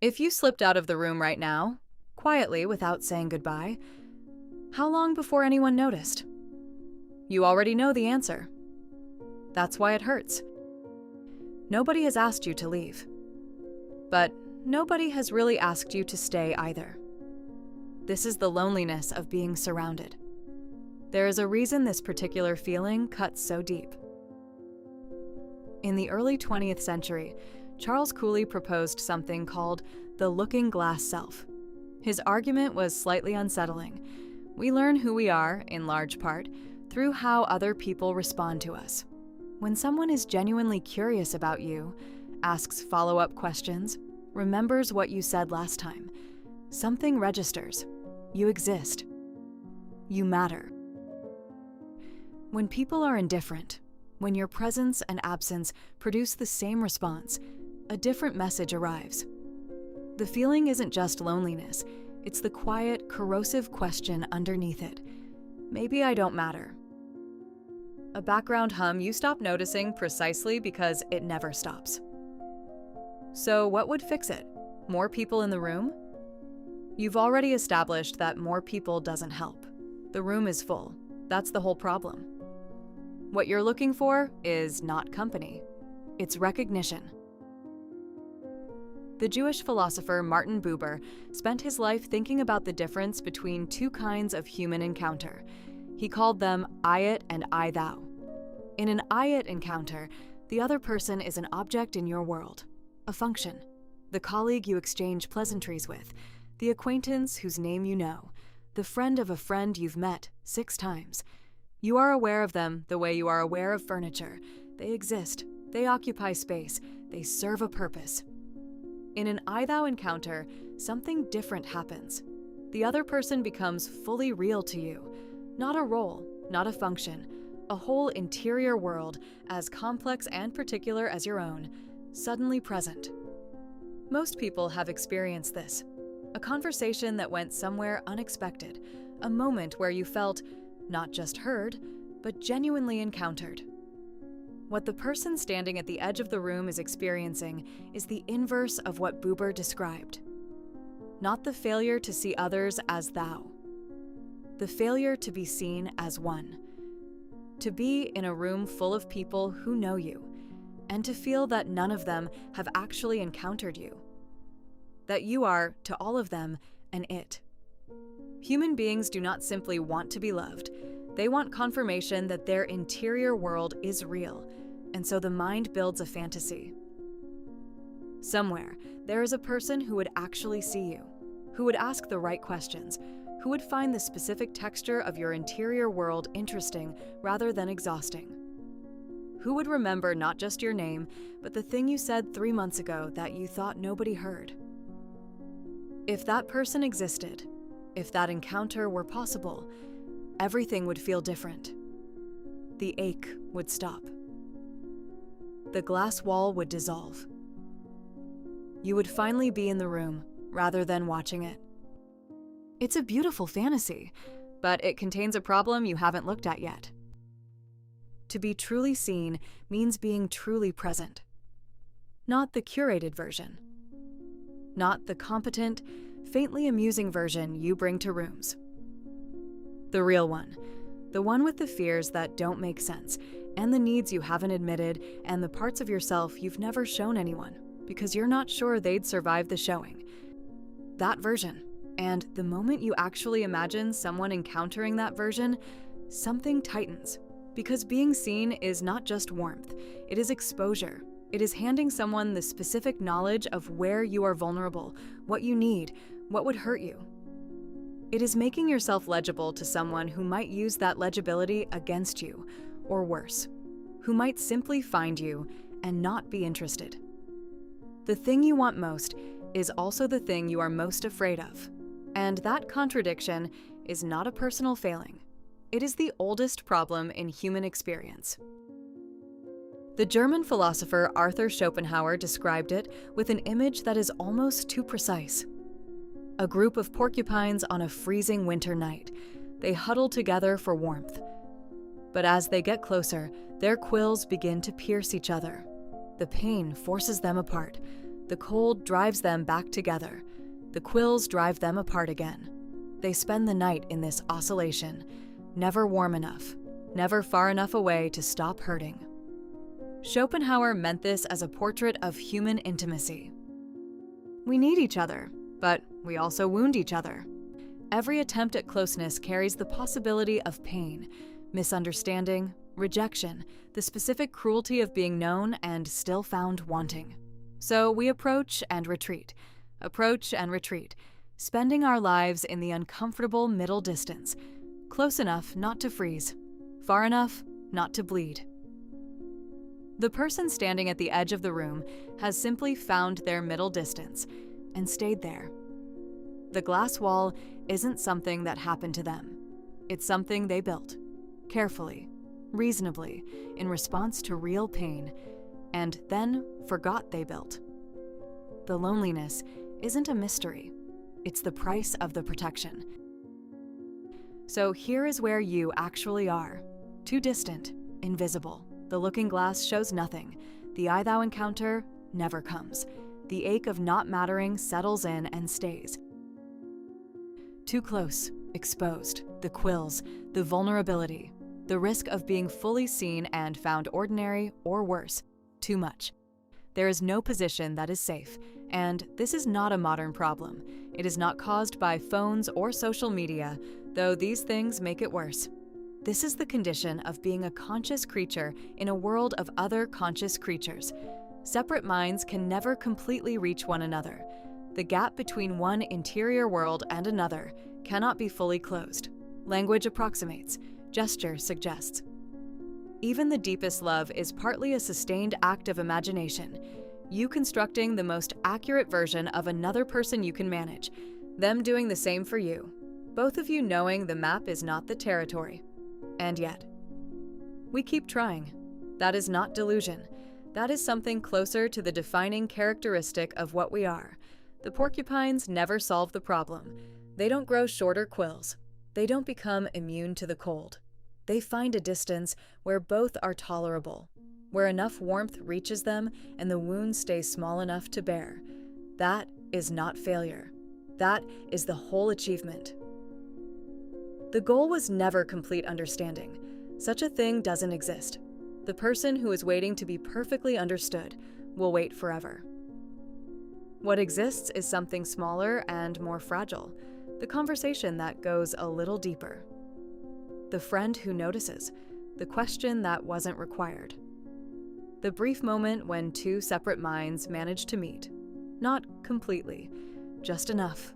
If you slipped out of the room right now, quietly without saying goodbye, how long before anyone noticed? You already know the answer. That's why it hurts. Nobody has asked you to leave. But nobody has really asked you to stay either. This is the loneliness of being surrounded. There is a reason this particular feeling cuts so deep. In the early 20th century, Charles Cooley proposed something called the looking glass self. His argument was slightly unsettling. We learn who we are, in large part, through how other people respond to us. When someone is genuinely curious about you, asks follow-up questions, remembers what you said last time, something registers. You exist. You matter. When people are indifferent, when your presence and absence produce the same response, a different message arrives. The feeling isn't just loneliness, it's the quiet, corrosive question underneath it. Maybe I don't matter. A background hum you stop noticing precisely because it never stops. So what would fix it? More people in the room? You've already established that more people doesn't help. The room is full. That's the whole problem. What you're looking for is not company. It's recognition. The Jewish philosopher Martin Buber spent his life thinking about the difference between two kinds of human encounter. He called them I-it and I-thou. In an I-it encounter, the other person is an object in your world, a function, the colleague you exchange pleasantries with, the acquaintance whose name you know, the friend of a friend you've met 6 times. You are aware of them the way you are aware of furniture. They exist, they occupy space, they serve a purpose. In an I-thou encounter, something different happens. The other person becomes fully real to you, not a role, not a function, a whole interior world as complex and particular as your own, suddenly present. Most people have experienced this. A conversation that went somewhere unexpected, a moment where you felt not just heard, but genuinely encountered. What the person standing at the edge of the room is experiencing is the inverse of what Buber described. Not the failure to see others as thou. The failure to be seen as one. To be in a room full of people who know you, and to feel that none of them have actually encountered you. That you are, to all of them, an it. Human beings do not simply want to be loved. They want confirmation that their interior world is real, and so the mind builds a fantasy. Somewhere, there is a person who would actually see you, who would ask the right questions, who would find the specific texture of your interior world interesting rather than exhausting. Who would remember not just your name, but the thing you said 3 months ago that you thought nobody heard. If that person existed, if that encounter were possible, everything would feel different. The ache would stop. The glass wall would dissolve. You would finally be in the room rather than watching it. It's a beautiful fantasy, but it contains a problem you haven't looked at yet. To be truly seen means being truly present. Not the curated version. Not the competent, faintly amusing version you bring to rooms. The real one. The one with the fears that don't make sense, and the needs you haven't admitted, and the parts of yourself you've never shown anyone, because you're not sure they'd survive the showing. That version. And the moment you actually imagine someone encountering that version, something tightens. Because being seen is not just warmth, it is exposure. It is handing someone the specific knowledge of where you are vulnerable, what you need, what would hurt you. It is making yourself legible to someone who might use that legibility against you, or worse, who might simply find you and not be interested. The thing you want most is also the thing you are most afraid of. And that contradiction is not a personal failing. It is the oldest problem in human experience. The German philosopher Arthur Schopenhauer described it with an image that is almost too precise. A group of porcupines on a freezing winter night. They huddle together for warmth. But as they get closer, their quills begin to pierce each other. The pain forces them apart. The cold drives them back together. The quills drive them apart again. They spend the night in this oscillation, never warm enough, never far enough away to stop hurting. Schopenhauer meant this as a portrait of human intimacy. We need each other, but we also wound each other. Every attempt at closeness carries the possibility of pain, misunderstanding, rejection, the specific cruelty of being known and still found wanting. So we approach and retreat, spending our lives in the uncomfortable middle distance, close enough not to freeze, far enough not to bleed. The person standing at the edge of the room has simply found their middle distance and stayed there. The glass wall isn't something that happened to them. It's something they built, carefully, reasonably, in response to real pain, and then forgot they built. The loneliness isn't a mystery. It's the price of the protection. So here is where you actually are. Too distant, invisible. The looking glass shows nothing. The I thou encounter never comes. The ache of not mattering settles in and stays. Too close, exposed, the quills, the vulnerability, the risk of being fully seen and found ordinary or worse, too much. There is no position that is safe, and this is not a modern problem. It is not caused by phones or social media, though these things make it worse. This is the condition of being a conscious creature in a world of other conscious creatures. Separate minds can never completely reach one another. The gap between one interior world and another cannot be fully closed. Language approximates, gesture suggests. Even the deepest love is partly a sustained act of imagination. You constructing the most accurate version of another person you can manage, them doing the same for you, both of you knowing the map is not the territory. And yet, we keep trying. That is not delusion. That is something closer to the defining characteristic of what we are. The porcupines never solve the problem. They don't grow shorter quills. They don't become immune to the cold. They find a distance where both are tolerable, where enough warmth reaches them and the wound stays small enough to bear. That is not failure. That is the whole achievement. The goal was never complete understanding. Such a thing doesn't exist. The person who is waiting to be perfectly understood will wait forever. What exists is something smaller and more fragile, the conversation that goes a little deeper. The friend who notices, the question that wasn't required. The brief moment when two separate minds manage to meet. Not completely, just enough.